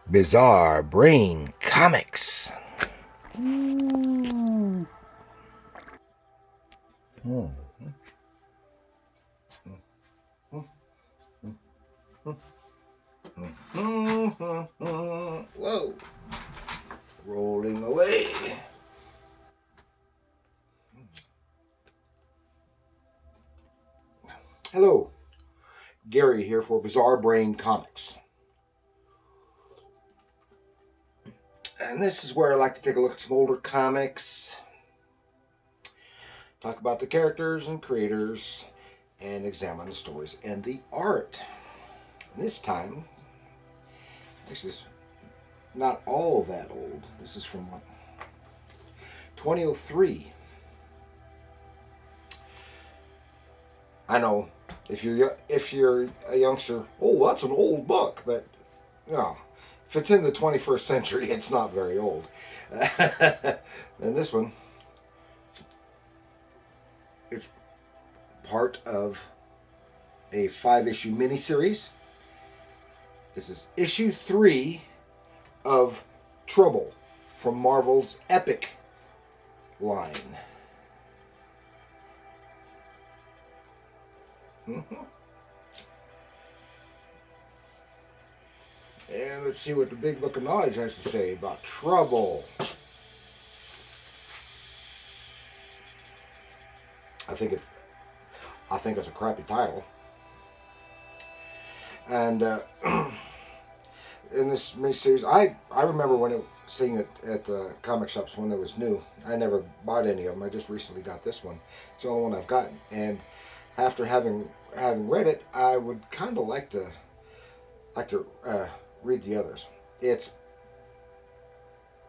Bizarre Brain Comics. Whoa. Rolling away. Hello. Gary here for Bizarre Brain Comics. And this is where I like to take a look at some older comics, talk about the characters and creators, and examine the stories and the art. And this time, actually, it's not all that old. This is from 2003. I know if you're a youngster, oh, that's an old book, but no, if it's in the 21st century, it's not very old. And this one, it's part of a 5-issue miniseries. This is issue 3 of Trouble from Marvel's Epic line. And let's see what the Big Book of Knowledge has to say about Trouble. I think it's a crappy title. And in this miniseries, I remember seeing it at the comic shops when it was new. I never bought any of them. I just recently got this one. It's the only one I've gotten. And after having read it, I would kind of like to read the others. It's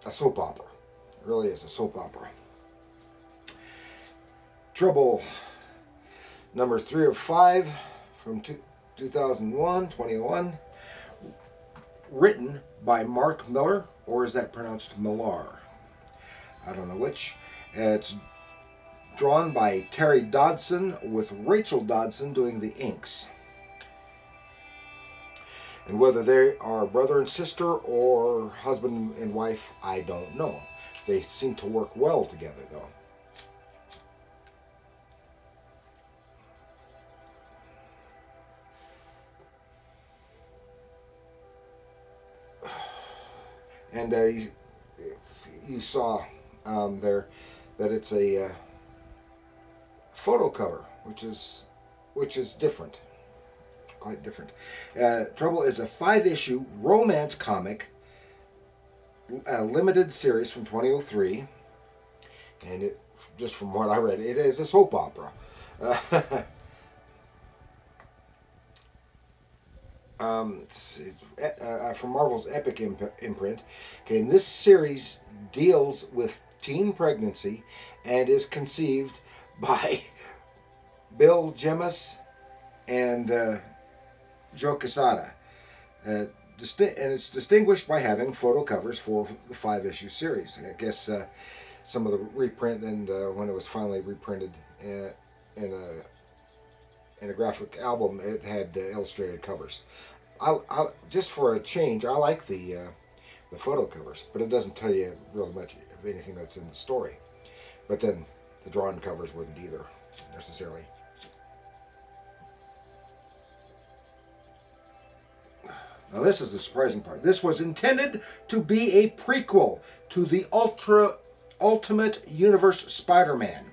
a soap opera. It really is a soap opera. Trouble, number 3 of 5 from 2001, written by Mark Millar, or is that pronounced Millar? I don't know which. It's drawn by Terry Dodson, with Rachel Dodson doing the inks. And whether they are brother and sister or husband and wife, I don't know. They seem to work well together, though. And you saw there that it's a photo cover, which is different, quite different. Trouble is a 5-issue romance comic, limited series from 2003, and it, just from what I read, it is a soap opera. From Marvel's Epic imprint. Okay, and this series deals with teen pregnancy and is conceived by Bill Jemas and Joe Quesada. And it's distinguished by having photo covers for the 5-issue series. I guess some of the reprint and when it was finally reprinted in a graphic album, it had illustrated covers. I just for a change, I like the photo covers, but it doesn't tell you really much of anything that's in the story. But then the drawn covers wouldn't either, necessarily. Now this is the surprising part. This was intended to be a prequel to the Ultimate Universe Spider-Man,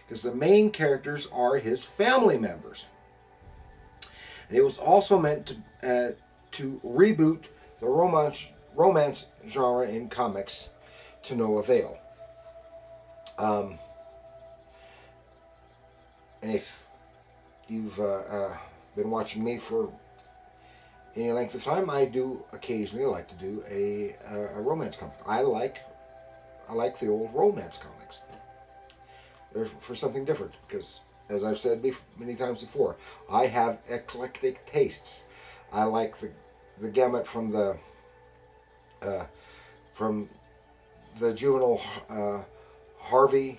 because the main characters are his family members. And it was also meant to reboot the romance genre in comics to no avail. And if you've been watching me for any length of time, I do occasionally like to do a romance comic. I like the old romance comics. They're for something different, because, as I've said many times before, I have eclectic tastes. I like the gamut from the juvenile Harvey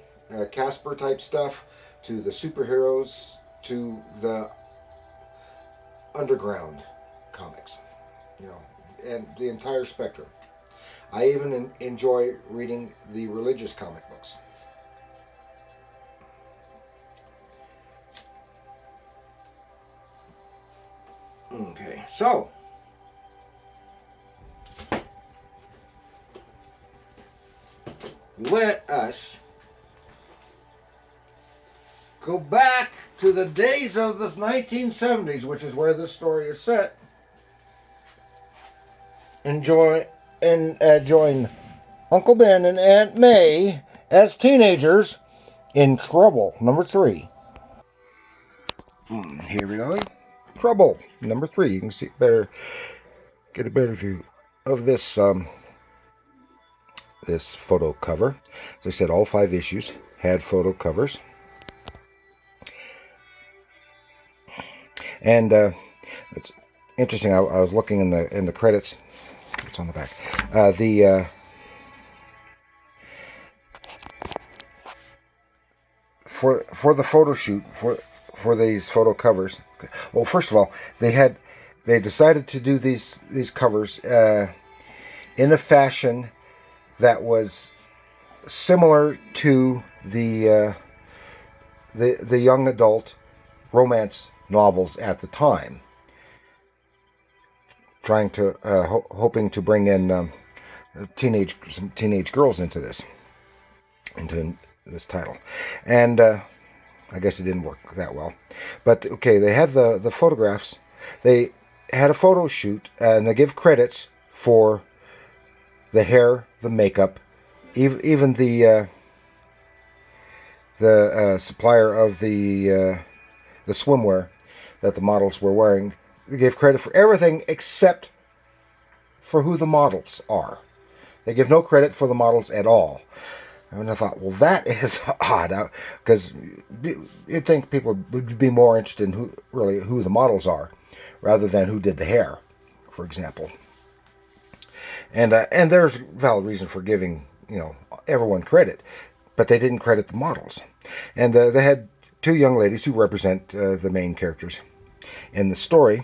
Casper type stuff to the superheroes to the underground comics. You know, and the entire spectrum. I even enjoy reading the religious comic books. Okay, so let us go back to the days of the 1970s, which is where this story is set, and join Uncle Ben and Aunt May as teenagers in Trouble, number 3. Here we go. Trouble, number 3. You can see get a better view of this this photo cover. As I said, all 5 issues had photo covers, and it's interesting. I was looking in the credits. What's on the back? For the photo shoot for these photo covers. Well, first of all, they decided to do these covers in a fashion that was similar to the young adult romance novels at the time, trying to hoping to bring in some teenage girls into this title, and I guess it didn't work that well. But okay, they have the photographs. They had a photo shoot, and they give credits for the hair, the makeup, even the supplier of the swimwear that the models were wearing. They gave credit for everything except for who the models are. They give no credit for the models at all. And I thought, well, that is odd, because you'd think people would be more interested in who the models are, rather than who did the hair, for example. And there's valid reason for giving everyone credit, but they didn't credit the models. And they had 2 young ladies who represent the main characters in the story.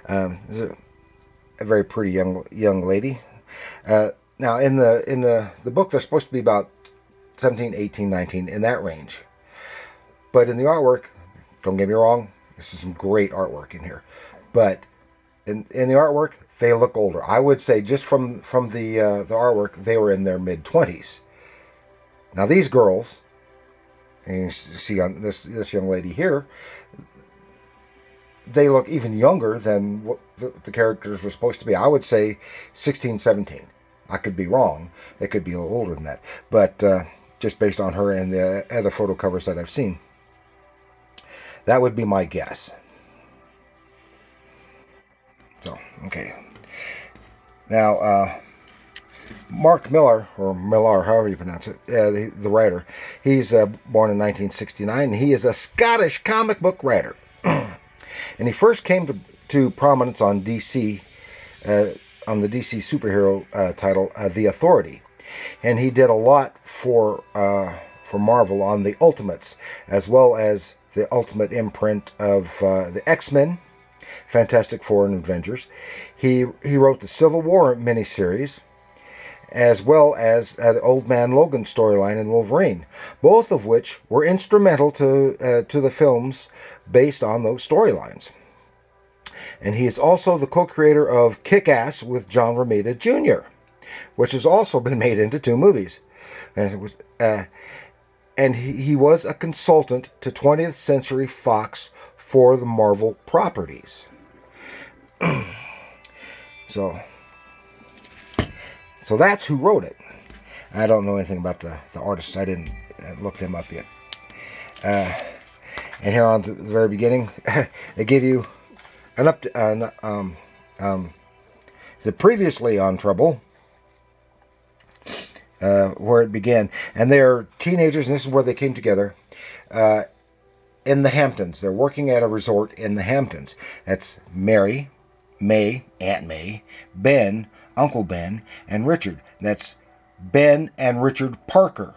There's a very pretty young lady. Now, in the book, they're supposed to be about 17, 18, 19, in that range. But in the artwork, don't get me wrong, this is some great artwork in here. But in the artwork, they look older. I would say just from the artwork, they were in their mid-20s. Now, these girls, and you see on this young lady here, they look even younger than what the characters were supposed to be. I would say 16, 17. I could be wrong. They could be a little older than that. But just based on her and the other photo covers that I've seen, that would be my guess. So, okay. Now, Mark Millar, or Millar, however you pronounce it, the writer, he's born in 1969. And he is a Scottish comic book writer. And he first came to prominence on DC, on the DC superhero title, The Authority, and he did a lot for Marvel on the Ultimates, as well as the Ultimate imprint of the X-Men, Fantastic Four, and Avengers. He wrote the Civil War miniseries, as well as the Old Man Logan storyline in Wolverine, both of which were instrumental to the films based on those storylines. And he is also the co-creator of Kick-Ass with John Romita Jr., which has also been made into 2 movies. And he was a consultant to 20th Century Fox for the Marvel properties. So that's who wrote it. I don't know anything about the artists. I didn't look them up yet. And here on the very beginning, they give you an the previously on Trouble, where it began. And they're teenagers, and this is where they came together, in the Hamptons. They're working at a resort in the Hamptons. That's Mary, May, Aunt May, Ben, Uncle Ben, and Richard. That's Ben and Richard Parker.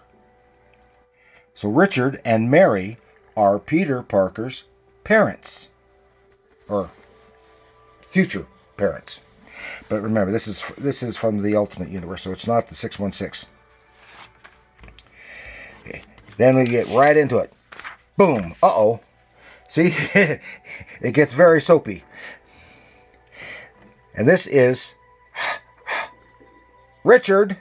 So Richard and Mary are Peter Parker's parents, or future parents. But remember, this is from the Ultimate Universe, so it's not the 616. Okay. Then we get right into it. Boom. Uh-oh. See? It gets very soapy. And this is Richard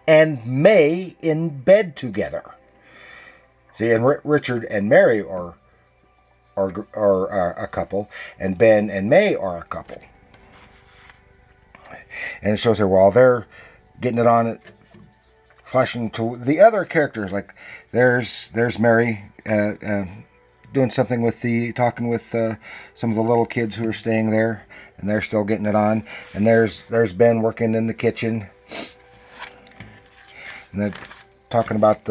and May in bed together. See, and Richard and Mary are a couple, and Ben and May are a couple. And it shows her while they're getting it on, flashing to the other characters. Like there's Mary doing something with talking with some of the little kids who are staying there, and they're still getting it on. And there's Ben working in the kitchen, and they're talking about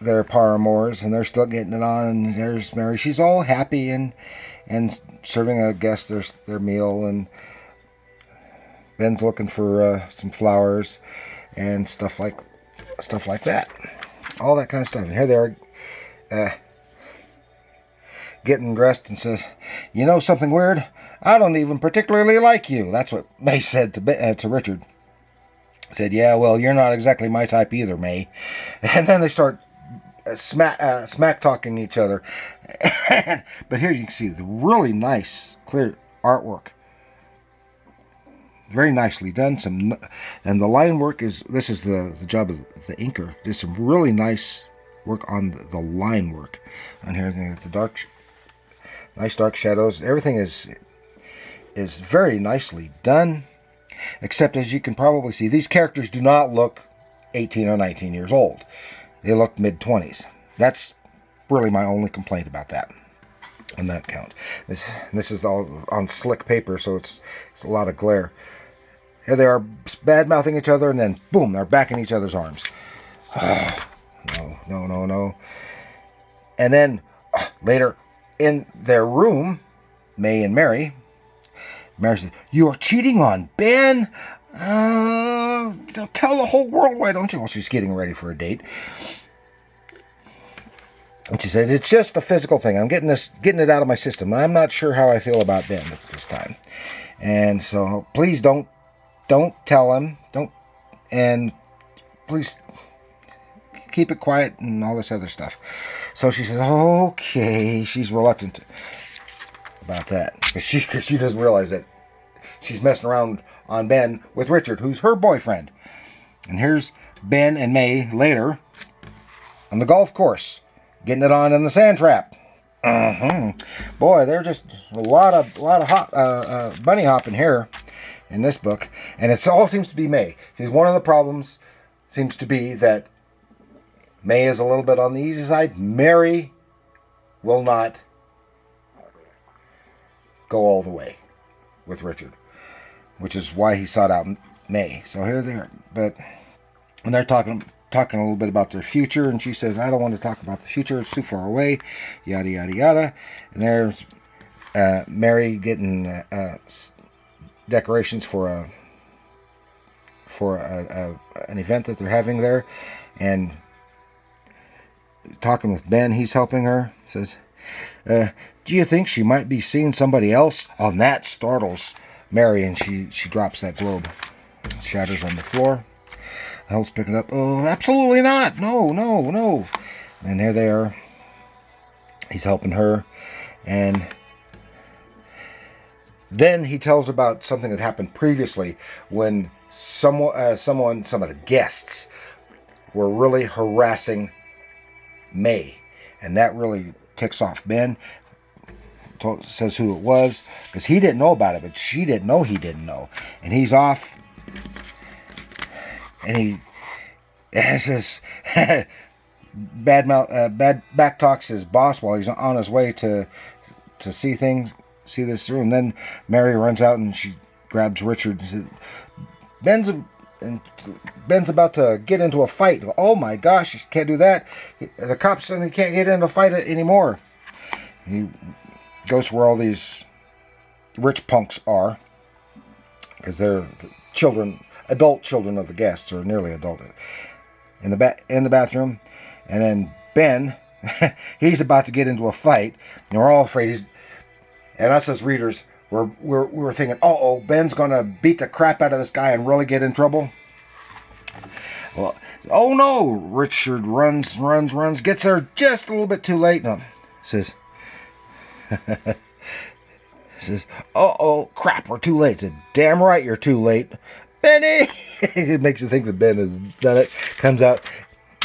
their paramours, and they're still getting it on. And there's Mary; she's all happy and serving a guest their meal, and Ben's looking for some flowers and stuff like that, all that kind of stuff. And here they are getting dressed, and says, "You know something weird? I don't even particularly like you." That's what May said to Richard. Said, "Yeah, well, you're not exactly my type either, May." And then they start smack talking each other. But here you can see the really nice, clear artwork. Very nicely done. And the line work this is the job of the inker. There's some really nice work on the line work on here. The nice dark shadows. Everything is very nicely done. Except, as you can probably see, these characters do not look 18 or 19 years old. They look mid-20s. That's really my only complaint about that, on that count. This is all on slick paper, so it's a lot of glare. Here they are bad-mouthing each other, and then, boom, they're back in each other's arms. No. And then, later, in their room, May and Mary says, "You are cheating on Ben? Tell the whole world, why don't you?" Well, she's getting ready for a date. And she said, "It's just a physical thing. I'm getting it out of my system. I'm not sure how I feel about Ben at this time. And so please don't tell him. And please keep it quiet," and all this other stuff. So she says, "Okay." She's reluctant about that, because she doesn't realize that she's messing around on Ben with Richard, who's her boyfriend. And here's Ben and May later on the golf course, getting it on in the sand trap. Boy, they're just a lot of bunny hopping here in this book, and it all seems to be May. See, one of the problems seems to be that May is a little bit on the easy side. Mary will not go all the way with Richard, which is why he sought out May. So here they are, and they're talking a little bit about their future, and she says, "I don't want to talk about the future, it's too far away," yada yada yada. And there's Mary getting decorations for an event that they're having there, and talking with Ben. He's helping her. Says, "Do you think she might be seeing somebody else?" On that startles Mary, and she drops that globe. It shatters on the floor. Helps pick it up. "Oh, absolutely not. No. And there they are. He's helping her. And then he tells about something that happened previously when some of the guests were really harassing May. And that really ticks off Ben. Says who it was, because he didn't know about it, but she didn't know he didn't know. And he's off, and he says bad back talks his boss while he's on his way to see this through. And then Mary runs out and she grabs Richard and says, Ben's about to get into a fight. "Oh my gosh, you can't do that. The cops said he can't get into a fight anymore." He goes where all these rich punks are, because they're adult children of the guests, or nearly adult, in the bathroom. And then Ben, he's about to get into a fight, and we're all afraid and us as readers, we're thinking, oh, Ben's gonna beat the crap out of this guy and really get in trouble. Well, oh no! Richard runs, gets there just a little bit too late. No, says, oh crap, we're too late. Said, damn right you're too late, Benny. It makes you think that Ben has done it. Comes out,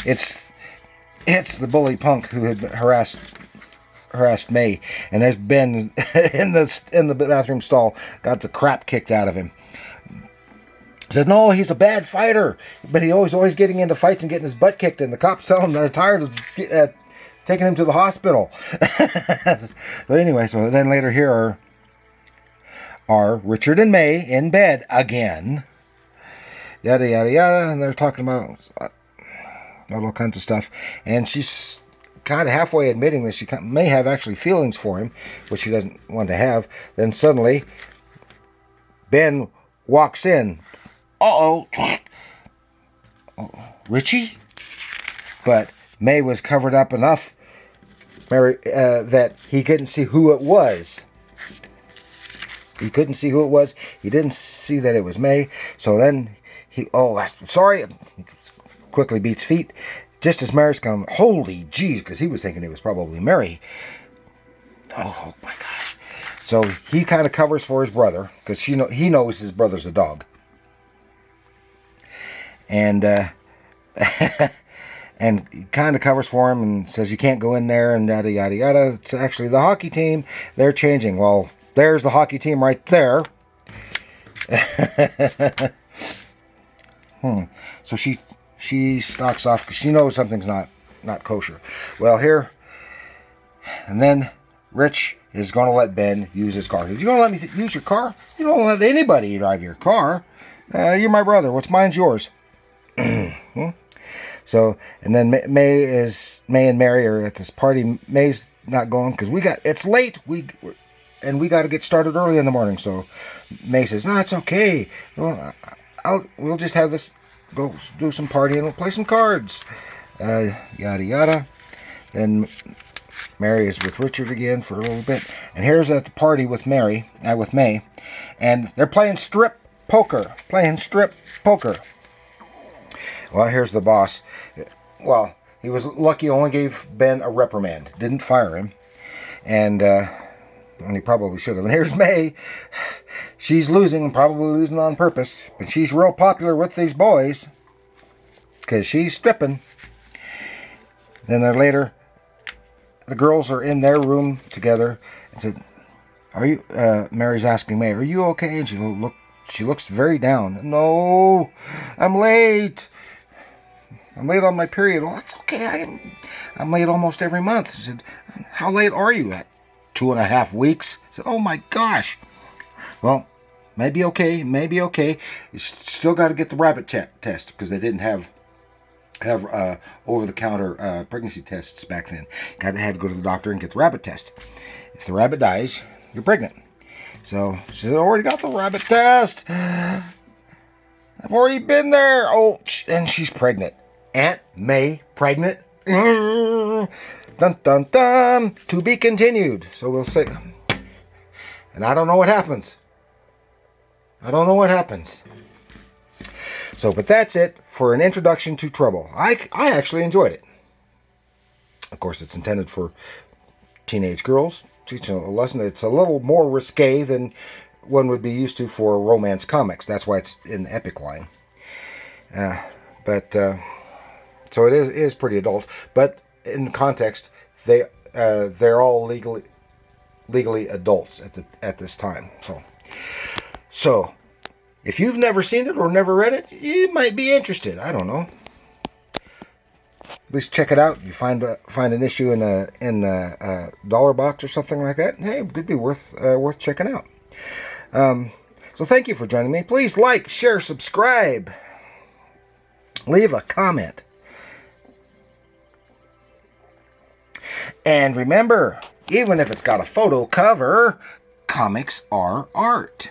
it's the bully punk who had harassed May, and there's Ben in the bathroom stall, got the crap kicked out of him. Says, no, he's a bad fighter, but he always getting into fights and getting his butt kicked, and the cops tell him they're tired of taking him to the hospital. But anyway, so then later here are Richard and May in bed again. Yada, yada, yada, and they're talking about all kinds of stuff, and she's kind of halfway admitting that she may have actually feelings for him, which she doesn't want to have. Then suddenly, Ben walks in. Uh-oh. Richie? But May was covered up enough that he couldn't see who it was. He couldn't see who it was. He didn't see that it was May. So then sorry. Quickly beats feet. Just as Mary's come, holy jeez, because he was thinking it was probably Mary. Oh my gosh. So he kind of covers for his brother, because he knows his brother's a dog. And and he kind of covers for him and says you can't go in there and yada yada yada. It's actually the hockey team. They're changing. Well, there's the hockey team right there. So she stalks off because she knows something's not kosher. Well, here and then Rich is going to let Ben use his car. You're going to let me use your car? You don't let anybody drive your car. You're my brother. What's mine's yours. So, and then May and Mary are at this party. May's not going because it's late. We got to get started early in the morning. So May says, no, it's okay. Well, we'll just have this, go do some partying and we'll play some cards. Yada yada. Then Mary is with Richard again for a little bit. And here's at the party with May, and they're playing strip poker. Well, here's the boss. Well, he was lucky, only gave Ben a reprimand. Didn't fire him. And he probably should have. And here's May. She's losing, probably losing on purpose. But she's real popular with these boys. Because she's stripping. Then later, the girls are in their room together. And said, are you, Mary's asking May, are you okay? And she looks very down. No, I'm late. I'm late on my period. Well, that's okay. I'm late almost every month. She said, how late are you? At 2.5 weeks? I said, oh my gosh. Well, maybe okay. You still got to get the rabbit test because they didn't have over-the-counter pregnancy tests back then. Had to go to the doctor and get the rabbit test. If the rabbit dies, you're pregnant. So she said, I already got the rabbit test. I've already been there. Oh, and she's pregnant. Aunt May pregnant. Dun dun dun. To be continued. So we'll say. And I don't know what happens. So, but that's it for an introduction to Trouble. I actually enjoyed it. Of course, it's intended for teenage girls. Teaching a lesson. It's a little more risque than one would be used to for romance comics. That's why it's in the epic line. So it is pretty adult. But in context, they're all legally adults at this time. So if you've never seen it or never read it, you might be interested. I don't know. At least check it out. If you find an issue in a dollar box or something like that, hey, it could be worth checking out. So thank you for joining me. Please like, share, subscribe, leave a comment, and remember, even if it's got a photo cover, comics are art.